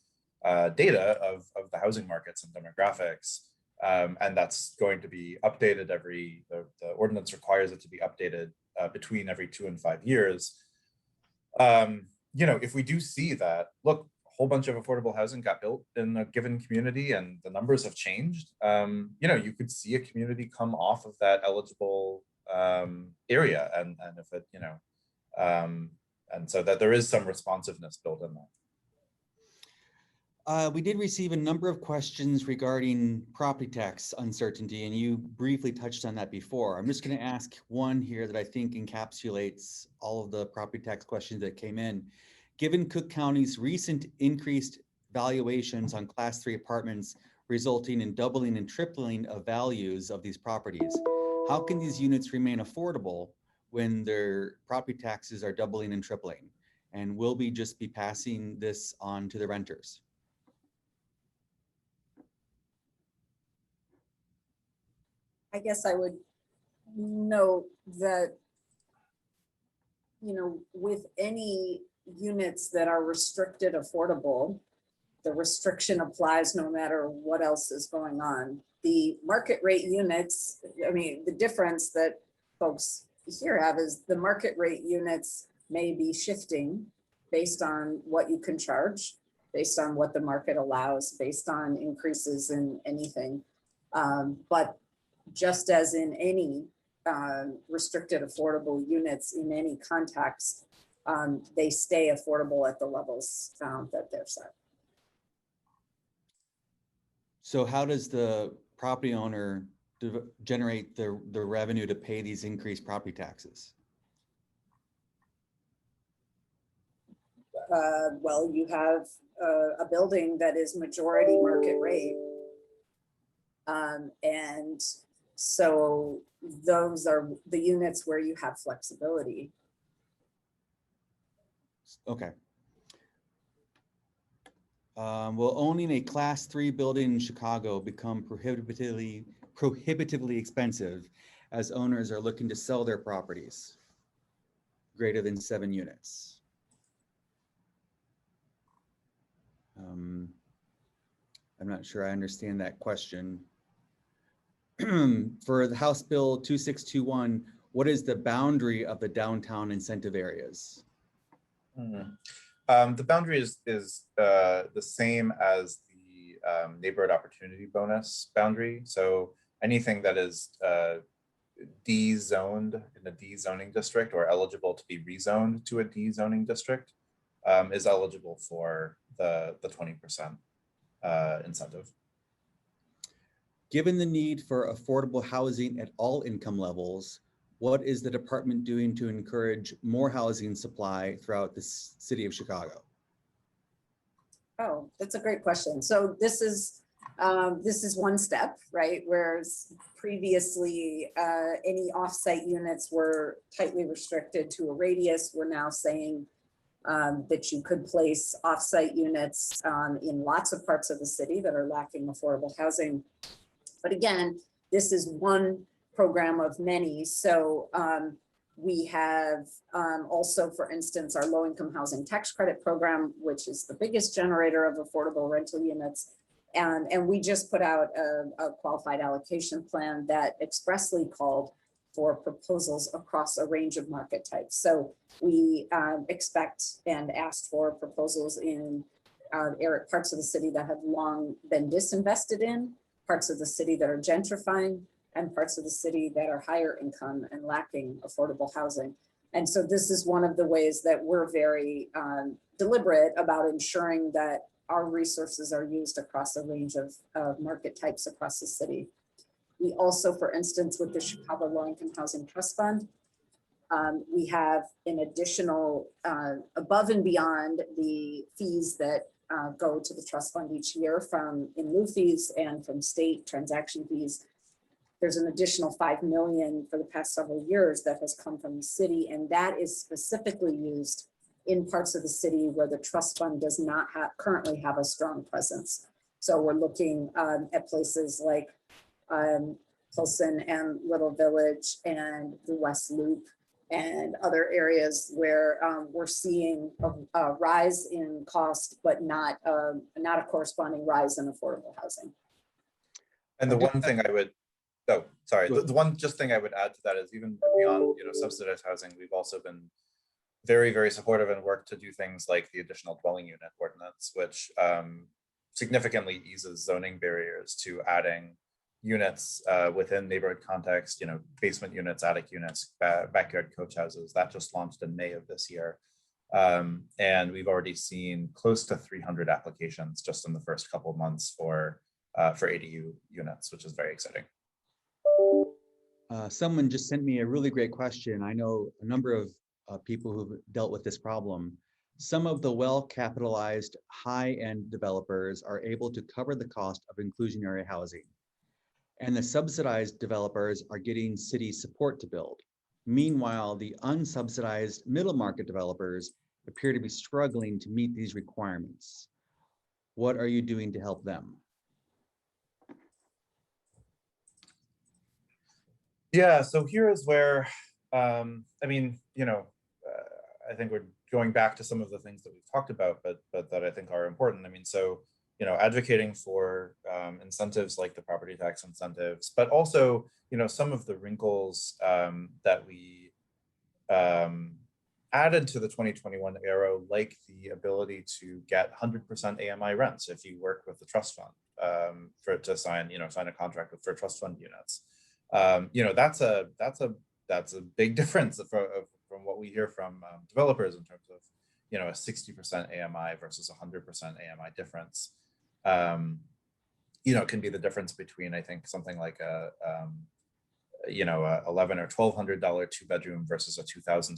data of the housing markets and demographics, and that's going to be updated the ordinance requires it to be updated between every 2 and 5 years. If we do see that, look, whole bunch of affordable housing got built in a given community and the numbers have changed, you could see a community come off of that eligible area, and if it, and so that there is some responsiveness built in that. We did receive a number of questions regarding property tax uncertainty, and you briefly touched on that before. I'm just going to ask one here that I think encapsulates all of the property tax questions that came in. Given Cook County's recent increased valuations on Class 3 apartments, resulting in doubling and tripling of values of these properties, how can these units remain affordable when their property taxes are doubling and tripling? And will we just be passing this on to the renters? I guess I would note that, with any units that are restricted affordable, the restriction applies no matter what else is going on. The market rate units, the difference that folks here have is the market rate units may be shifting based on what you can charge, based on what the market allows, based on increases in anything. But just as in any restricted affordable units in any context, they stay affordable at the levels that they're set. So how does the property owner generate the revenue to pay these increased property taxes? Well, you have a building that is majority market rate. And so those are the units where you have flexibility. Okay. Will owning a Class 3 building in Chicago become prohibitively expensive as owners are looking to sell their properties greater than 7 units? I'm not sure I understand that question. For the House Bill 2621, what is the boundary of the downtown incentive areas? The boundary is the same as the neighborhood opportunity bonus boundary. So anything that is D-zoned in a D-zoning district or eligible to be rezoned to a D-zoning district is eligible for the 20% incentive. Given the need for affordable housing at all income levels, what is the department doing to encourage more housing supply throughout the city of Chicago? Oh, that's a great question. So this is one step, right? Whereas previously any offsite units were tightly restricted to a radius. We're now saying that you could place offsite units in lots of parts of the city that are lacking affordable housing. But again, this is one program of many. So we have also, for instance, our low-income housing tax credit program, which is the biggest generator of affordable rental units. And we just put out a qualified allocation plan that expressly called for proposals across a range of market types. So we expect and asked for proposals in parts of the city that have long been disinvested in, parts of the city that are gentrifying, and parts of the city that are higher income and lacking affordable housing. And so this is one of the ways that we're very deliberate about ensuring that our resources are used across a range of market types across the city. We also, for instance, with the Chicago Low-Income Housing Trust Fund, we have an additional, above and beyond the fees that go to the trust fund each year from in lieu fees and from state transaction fees. There's an additional $5 million for the past several years that has come from the city, and that is specifically used in parts of the city where the trust fund does not currently have a strong presence. So we're looking at places like Fulton and Little Village and the West Loop and other areas where we're seeing a rise in cost, but not a corresponding rise in affordable housing. And the one thing I would, oh, sorry, the one just thing I would add to that is even beyond, subsidized housing, we've also been very, very supportive and work to do things like the additional dwelling unit ordinance, which significantly eases zoning barriers to adding units within neighborhood context, basement units, attic units, backyard coach houses. That just launched in May of this year. And we've already seen close to 300 applications just in the first couple of months for ADU units, which is very exciting. Someone just sent me a really great question. I know a number of people who've dealt with this problem. Some of the well-capitalized high-end developers are able to cover the cost of inclusionary housing, and the subsidized developers are getting city support to build. Meanwhile, the unsubsidized middle market developers appear to be struggling to meet these requirements. What are you doing to help them? Yeah, so here is where, I think we're going back to some of the things that we've talked about, but that I think are important. Advocating for incentives like the property tax incentives, but also, some of the wrinkles that we added to the 2021 ARO, like the ability to get 100% AMI rents if you work with the trust fund to sign a contract for trust fund units. That's a big difference from what we hear from developers in terms of a 60% AMI versus 100% AMI difference. Can be the difference between, I think, something like a $1,100 or $1,200 two-bedroom versus a $2,000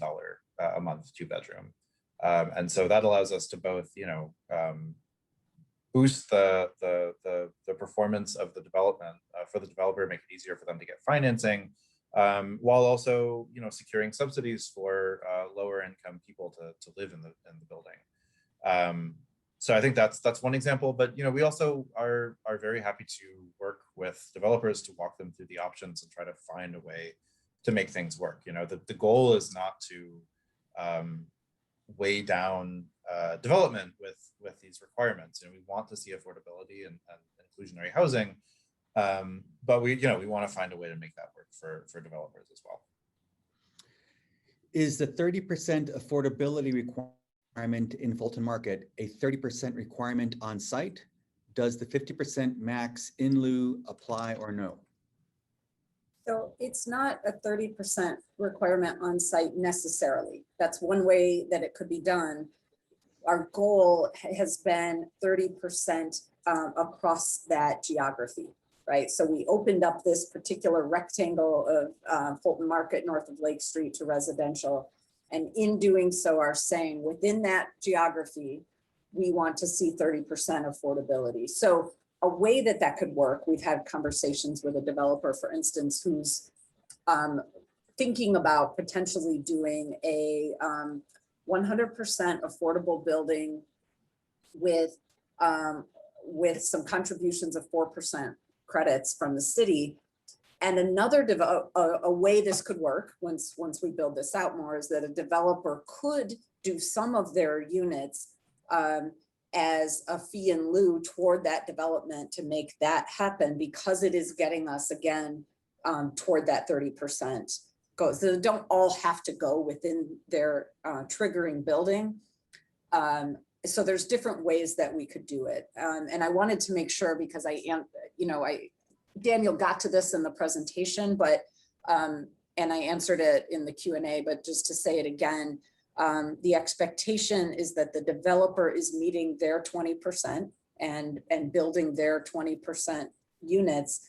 a month two-bedroom. And so that allows us to both boost the performance of the development for the developer, make it easier for them to get financing, while also securing subsidies for lower income people to live in the building. So I think that's one example, but we also are very happy to work with developers to walk them through the options and try to find a way to make things work. The goal is not to weigh down development with these requirements. We want to see affordability and inclusionary housing, but we want to find a way to make that work for developers as well. Is the 30% affordability requirement requirement in Fulton Market a 30% requirement on site? Does the 50% max in lieu apply or no? So it's not a 30% requirement on site necessarily. That's one way that it could be done. Our goal has been 30% across that geography, right? So we opened up this particular rectangle of Fulton Market north of Lake Street to residential. And in doing so are saying within that geography, we want to see 30% affordability. So a way that that could work, we've had conversations with a developer, for instance, who's thinking about potentially doing a 100% affordable building with some contributions of 4% credits from the city. And another a way this could work once we build this out more is that a developer could do some of their units as a fee in lieu toward that development to make that happen, because it is getting us again toward that 30% go. So they don't all have to go within their triggering building. So there's different ways that we could do it. And I wanted to make sure, because Daniel got to this in the presentation, but and I answered it in the Q&A, but just to say it again, the expectation is that the developer is meeting their 20% and building their 20% units,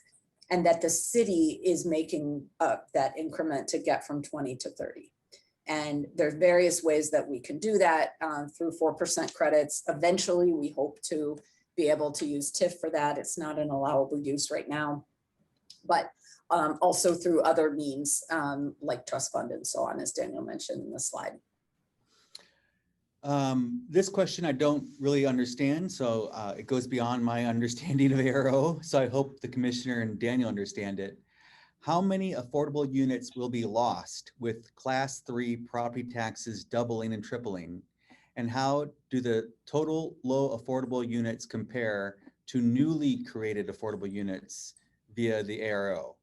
and that the city is making up that increment to get from 20 to 30. And there's various ways that we can do that through 4% credits. Eventually, we hope to be able to use TIF for that. It's not an allowable use right now, but also through other means like trust fund and so on, as Daniel mentioned in the slide. This question I don't really understand, so it goes beyond my understanding of ARO, so I hope the commissioner and Daniel understand it. How many affordable units will be lost with class 3 property taxes doubling and tripling? And how do the total low affordable units compare to newly created affordable units via the ARO?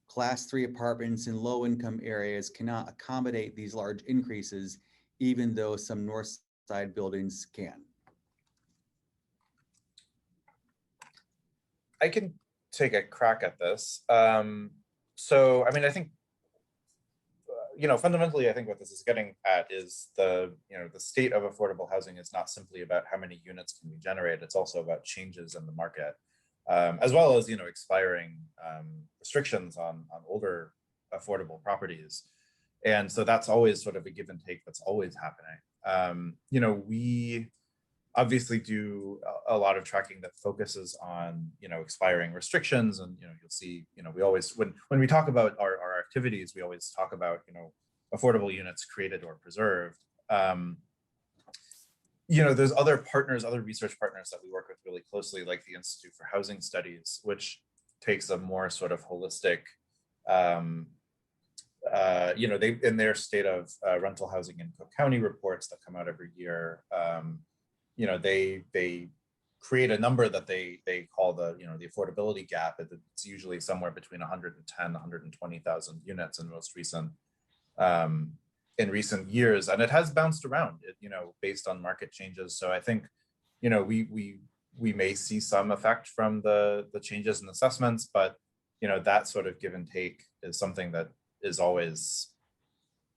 Class 3 apartments in low income areas cannot accommodate these large increases, even though some north side buildings can. I can take a crack at this. So, I mean, I think, fundamentally, I think what this is getting at is the state of affordable housing is not simply about how many units can be generated. It's also about changes in the market, as well as, expiring restrictions on older affordable properties. And so that's always sort of a give and take that's always happening. We obviously do a lot of tracking that focuses on, expiring restrictions. And, you'll see, we always, when we talk about our activities, we always talk about, affordable units created or preserved. There's other partners, other research partners that we work with really closely, like the Institute for Housing Studies, which takes a more sort of holistic, they in their state of rental housing in Cook County reports that come out every year, they create a number that they call the affordability gap. It's usually somewhere between 110, 120,000 units in recent years, and it has bounced around, based on market changes. So I think, we may see some effect from the changes in assessments, but that sort of give and take is something that is always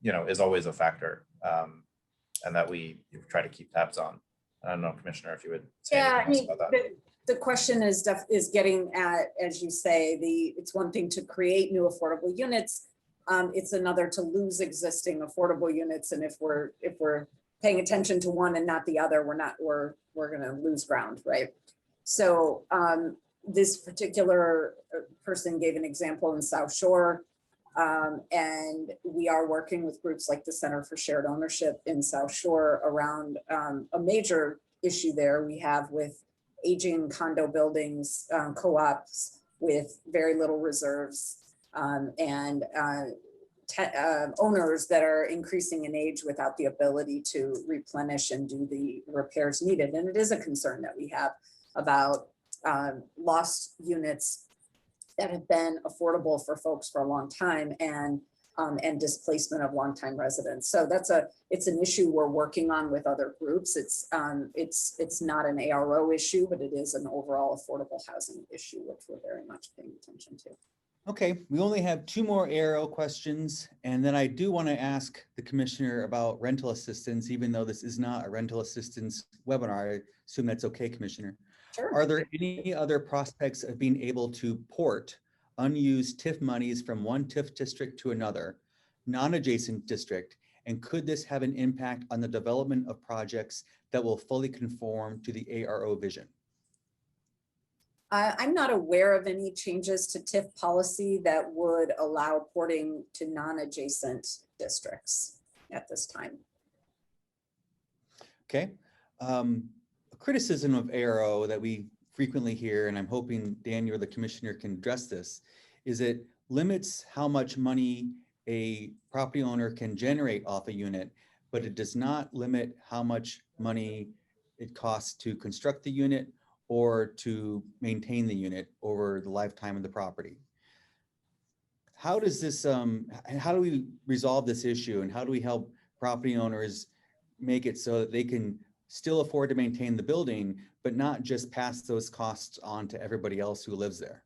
a factor, and that we try to keep tabs on. I don't know, Commissioner, if you would say anything else about that. The question is getting at, as you say, it's one thing to create new affordable units. It's another to lose existing affordable units, and if we're paying attention to one and not the other, we're going to lose ground, right? So this particular person gave an example in South Shore. And we are working with groups like the Center for Shared Ownership in South Shore around a major issue there we have with aging condo buildings, co-ops with very little reserves, and owners that are increasing in age without the ability to replenish and do the repairs needed. And it is a concern that we have about lost units that have been affordable for folks for a long time. And and displacement of longtime residents. So it's an issue we're working on with other groups. It's not an ARO issue, but it is an overall affordable housing issue, which we're very much paying attention to. Okay, we only have 2 more ARO questions, and then I do want to ask the commissioner about rental assistance, even though this is not a rental assistance webinar. I assume that's okay, Commissioner. Sure. Are there any other prospects of being able to port unused TIF monies from one TIF district to another, non-adjacent district, and could this have an impact on the development of projects that will fully conform to the ARO vision? I'm not aware of any changes to TIF policy that would allow porting to non-adjacent districts at this time. Okay. A criticism of ARO that we frequently hear, and I'm hoping Daniel, the commissioner, can address this, is it limits how much money a property owner can generate off a unit, but it does not limit how much money it costs to construct the unit or to maintain the unit over the lifetime of the property. How does this, how do we resolve this issue, and how do we help property owners make it so that they can still afford to maintain the building, but not just pass those costs on to everybody else who lives there?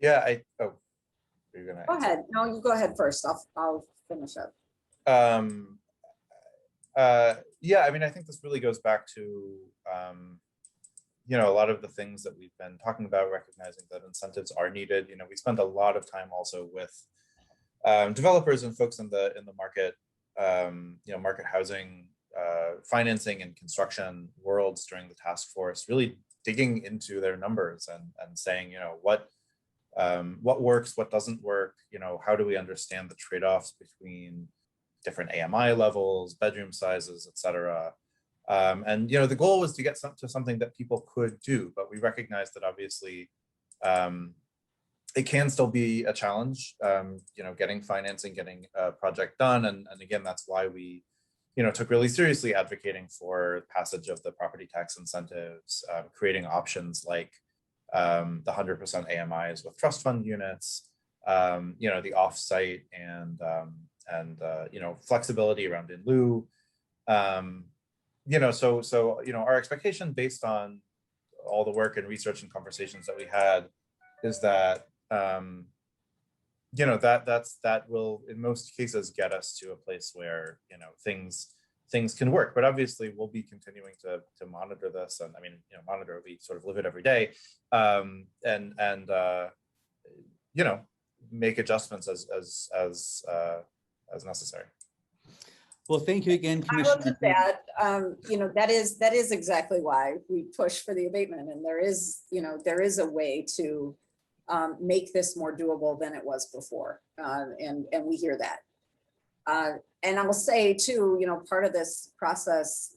Yeah, you're gonna Go ahead. No, you go ahead first. I'll finish up. Yeah, I mean, I think this really goes back to, you know, a lot of the things that we've been talking about, recognizing that incentives are needed. You know, we spend a lot of time also with developers and folks in the market, you know, market housing, financing and construction worlds during the task force, really digging into their numbers and saying, you know, what works, what doesn't work, you know, how do we understand the trade-offs between different AMI levels, bedroom sizes, et cetera. And, you know, the goal was to get to something that people could do, but we recognize that obviously it can still be a challenge, you know, getting financing, getting a project done. And again, that's why we, you know, took really seriously advocating for passage of the property tax incentives, creating options like the 100% AMIs with trust fund units, you know, the offsite and you know, flexibility around in lieu, you know, so you know, our expectation based on all the work and research and conversations that we had is that you know, that will in most cases get us to a place where, you know, things can work. But obviously we'll be continuing to monitor this, and I mean, you know, monitor, we sort of live it every day, and you know, make adjustments as necessary. Well, thank you again, Commissioner. I will just add, you know, that is exactly why we push for the abatement, and there is, you know, there is a way to make this more doable than it was before, and we hear that. And I will say too, you know, part of this process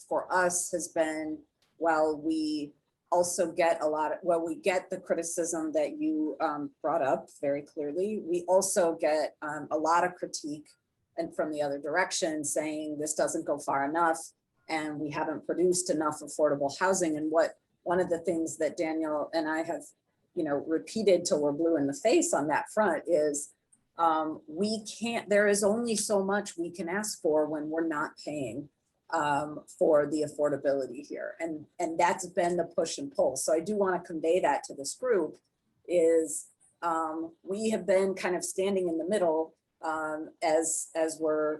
for us has been, while we also get we get the criticism that you brought up very clearly, we also get a lot of critique and from the other direction saying this doesn't go far enough and we haven't produced enough affordable housing. And one of the things that Daniel and I have, you know, repeated till we're blue in the face on that front is there is only so much we can ask for when we're not paying for the affordability here. And that's been the push and pull. So I do want to convey that to this group is we have been kind of standing in the middle as we're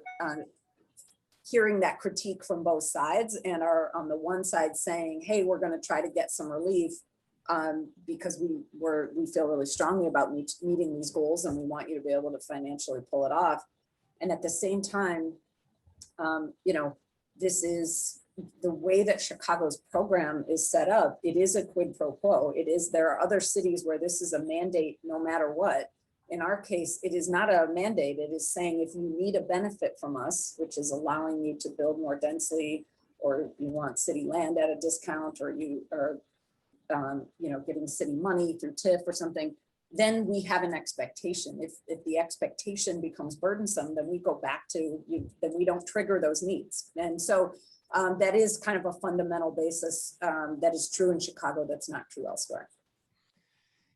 hearing that critique from both sides, and are on the one side saying, hey, we're going to try to get some relief because we feel really strongly about meeting these goals and we want you to be able to financially pull it off. And at the same time, you know, this is the way that Chicago's program is set up. It is a quid pro quo. There are other cities where this is a mandate no matter what. In our case, it is not a mandate. It is saying if you need a benefit from us, which is allowing you to build more densely, or you want city land at a discount, or you are you know, getting city money through TIF or something, then we have an expectation. If the expectation becomes burdensome, then we go back to then we don't trigger those needs. And so that is kind of a fundamental basis that is true in Chicago that's not true elsewhere.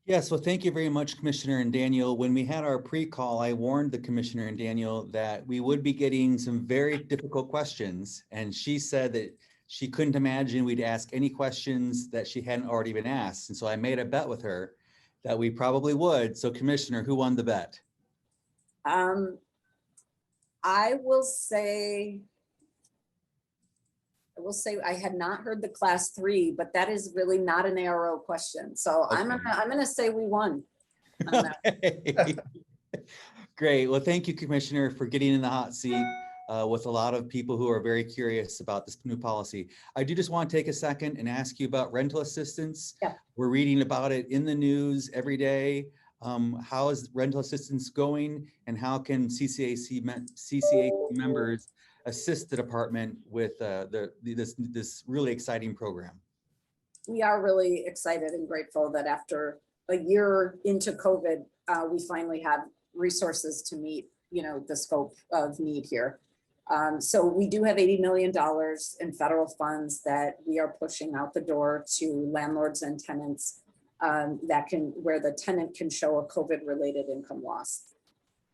Yes, well, thank you very much, Commissioner and Daniel. When we had our pre-call, I warned the Commissioner and Daniel that we would be getting some very difficult questions. And she said that she couldn't imagine we'd ask any questions that she hadn't already been asked. And so I made a bet with her that we probably would. So Commissioner, who won the bet? I will say I had not heard the class 3, but that is really not an ARO question. So Okay. I'm gonna say we won. on that. Okay. Great. Well, thank you, Commissioner, for getting in the hot seat with a lot of people who are very curious about this new policy. I do just want to take a second and ask you about rental assistance. Yeah. We're reading about it in the news every day. How is rental assistance going, and how can CCAC members assist the department with this really exciting program? We are really excited and grateful that after a year into COVID, we finally have resources to meet, the scope of need here. So we do have $80 million in federal funds that we are pushing out the door to landlords and tenants where the tenant can show a COVID-related income loss.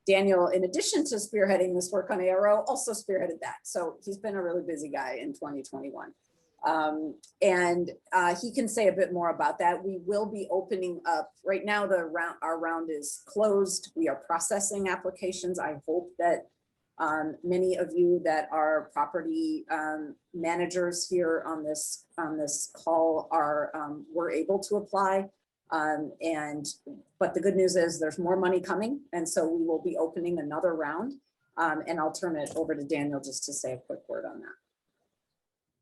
Daniel, in addition to spearheading this work on ARO, also spearheaded that. So he's been a really busy guy in 2021. And he can say a bit more about that. We will be opening up, right now our round is closed. We are processing applications. I hope that many of you that are property managers here on this call were able to apply. But the good news is there's more money coming. And so we will be opening another round. And I'll turn it over to Daniel just to say a quick word on that.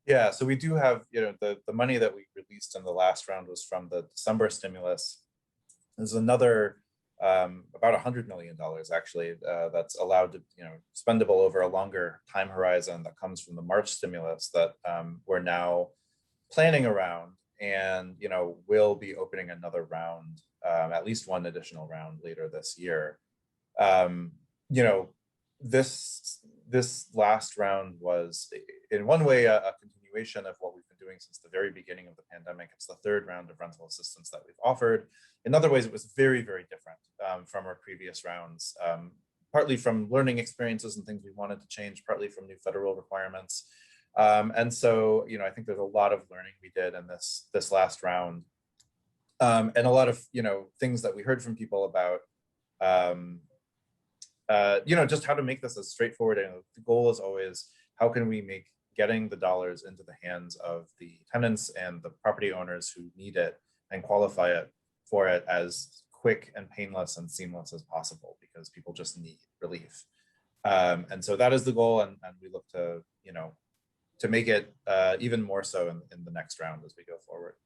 Yeah, so we do have, the money that we released in the last round was from the December stimulus. There's another about $100 million actually that's allowed to, spendable over a longer time horizon that comes from the March stimulus that we're now planning around, and we'll be opening another round, at least one additional round later this year. This last round was in one way a continuation of what we've been doing since the very beginning of the pandemic. It's the third round of rental assistance that we've offered. In other ways, it was very, very different from our previous rounds, partly from learning experiences and things we wanted to change, partly from new federal requirements. And so, I think there's a lot of learning we did in this last round, and a lot of, things that we heard from people about, just how to make this as straightforward. And the goal is always, how can we make getting the dollars into the hands of the tenants and the property owners who need it and qualify for it as quick and painless and seamless as possible, because people just need relief. And so that is the goal, and we look to, to make it even more so in the next round as we go forward.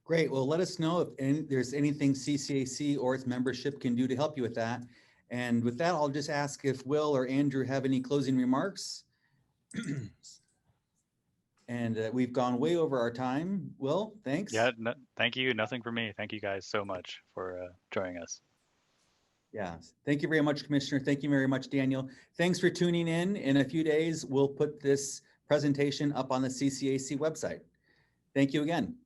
Great. Well, let us know if there's anything CCAC or its membership can do to help you with that. And with that, I'll just ask if Will or Andrew have any closing remarks. And we've gone way over our time. Will, thanks. Yeah, no, thank you. Nothing for me. Thank you guys so much for joining us. Yeah, thank you very much, Commissioner. Thank you very much, Daniel. Thanks for tuning in. In a few days, we'll put this presentation up on the CCAC website. Thank you again.